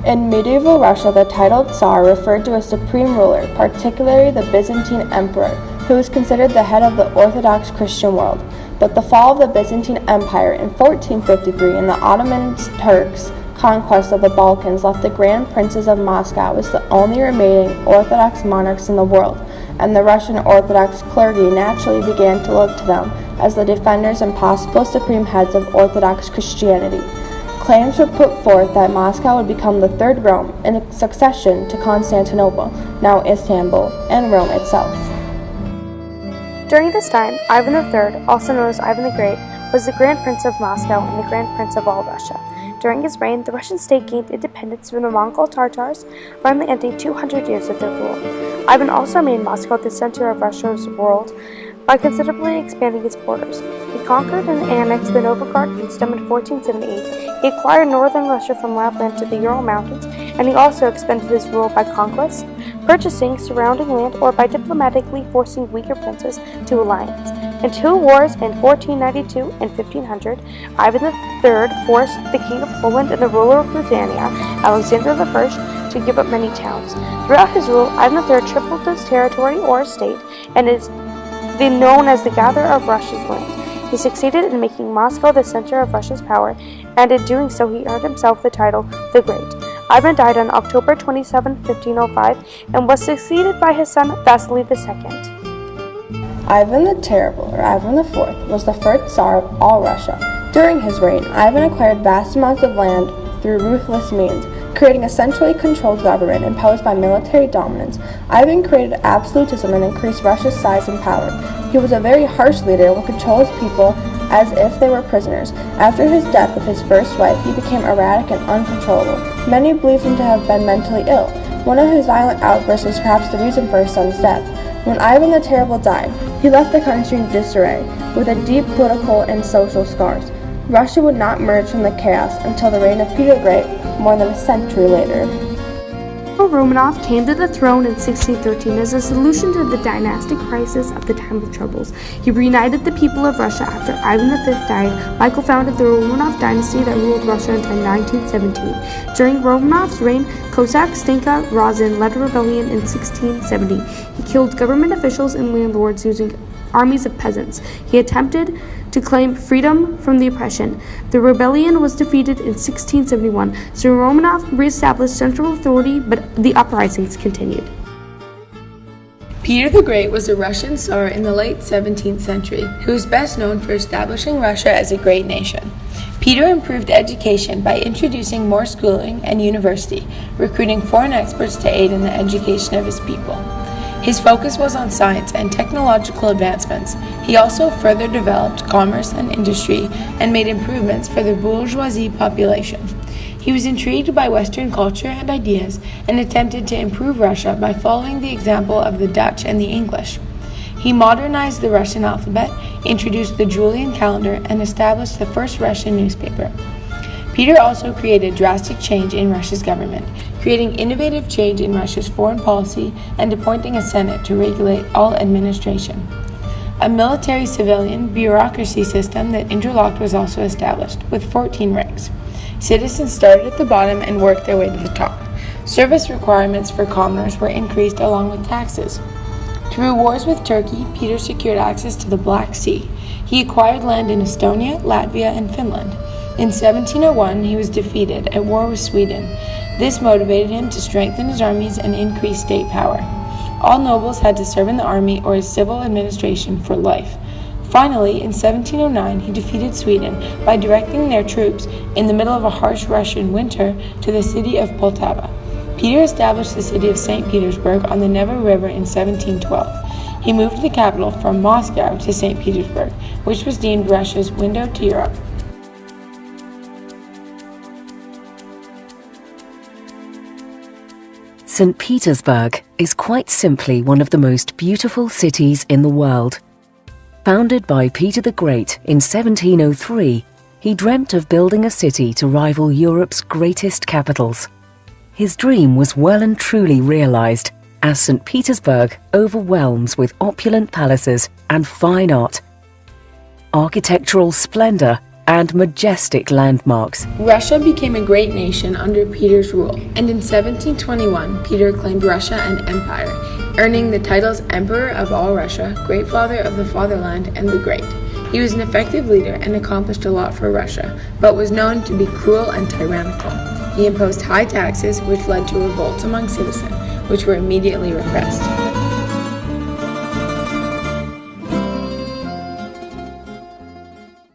In medieval Russia, the title Tsar referred to a supreme ruler, particularly the Byzantine emperor, who was considered the head of the Orthodox Christian world. But the fall of the Byzantine Empire in 1453 and the Ottoman Turks' conquest of the Balkans left the Grand Princes of Moscow as the only remaining Orthodox monarchs in the world, and the Russian Orthodox clergy naturally began to look to them as the defenders and possible supreme heads of Orthodox Christianity. Claims were put forth that Moscow would become the third Rome in succession to Constantinople, now Istanbul, and Rome itself. During this time, Ivan III, also known as Ivan the Great, was the Grand Prince of Moscow and the Grand Prince of all Russia. During his reign, the Russian state gained independence from the Mongol Tatars, finally ending 200 years of their rule. Ivan also made Moscow the center of Russia's world by considerably expanding its borders. He conquered and annexed the Novgorod Kingdom in 1478. He acquired northern Russia from Lapland to the Ural Mountains, and he also expanded his rule by conquest, purchasing surrounding land, or by diplomatically forcing weaker princes to alliance. In two wars in 1492 and 1500, Ivan III forced the King of Poland and the ruler of Lithuania, Alexander I, to give up many towns. Throughout his rule, Ivan III tripled his territory or estate and is known as the gatherer of Russia's land. He succeeded in making Moscow the center of Russia's power, and in doing so he earned himself the title the Great. Ivan died on October 27, 1505, and was succeeded by his son Vasily II. Ivan the Terrible, or Ivan IV, was the first Tsar of all Russia. During his reign, Ivan acquired vast amounts of land through ruthless means, creating a centrally controlled government imposed by military dominance. Ivan created absolutism and increased Russia's size and power. He was a very harsh leader and would control his people as if they were prisoners. After his death of his first wife, he became erratic and uncontrollable. Many believed him to have been mentally ill. One of his violent outbursts was perhaps the reason for his son's death. When Ivan the Terrible died, he left the country in disarray, with a deep political and social scars. Russia would not emerge from the chaos until the reign of Peter the Great, more than a century later. Romanov came to the throne in 1613 as a solution to the dynastic crisis of the time of troubles. He reunited the people of Russia after Ivan V died. Michael founded the Romanov dynasty that ruled Russia until 1917. During Romanov's reign, Cossack Stenka Razin led a rebellion in 1670. He killed government officials and landlords using armies of peasants. He attempted to claim freedom from the oppression. The rebellion was defeated in 1671, so Romanov reestablished central authority, but the uprisings continued. Peter the Great was a Russian Tsar in the late 17th century, who is best known for establishing Russia as a great nation. Peter improved education by introducing more schooling and university, recruiting foreign experts to aid in the education of his people. His focus was on science and technological advancements. He also further developed commerce and industry and made improvements for the bourgeoisie population. He was intrigued by Western culture and ideas and attempted to improve Russia by following the example of the Dutch and the English. He modernized the Russian alphabet, introduced the Julian calendar, and established the first Russian newspaper. Peter also created drastic change in Russia's government, creating innovative change in Russia's foreign policy and appointing a Senate to regulate all administration. A military-civilian bureaucracy system that interlocked was also established, with 14 ranks. Citizens started at the bottom and worked their way to the top. Service requirements for commoners were increased along with taxes. Through wars with Turkey, Peter secured access to the Black Sea. He acquired land in Estonia, Latvia, and Finland. In 1701, he was defeated at war with Sweden. This motivated him to strengthen his armies and increase state power. All nobles had to serve in the army or his civil administration for life. Finally, in 1709, he defeated Sweden by directing their troops in the middle of a harsh Russian winter to the city of Poltava. Peter established the city of St. Petersburg on the Neva River in 1712. He moved the capital from Moscow to St. Petersburg, which was deemed Russia's window to Europe. St. Petersburg is quite simply one of the most beautiful cities in the world. Founded by Peter the Great in 1703, he dreamt of building a city to rival Europe's greatest capitals. His dream was well and truly realized, as St. Petersburg overwhelms with opulent palaces and fine art. Architectural splendor and majestic landmarks. Russia became a great nation under Peter's rule, and in 1721 Peter claimed Russia an empire, earning the titles Emperor of all Russia, Great Father of the Fatherland, and the Great. He was an effective leader and accomplished a lot for Russia, but was known to be cruel and tyrannical. He imposed high taxes, which led to revolts among citizens, which were immediately repressed.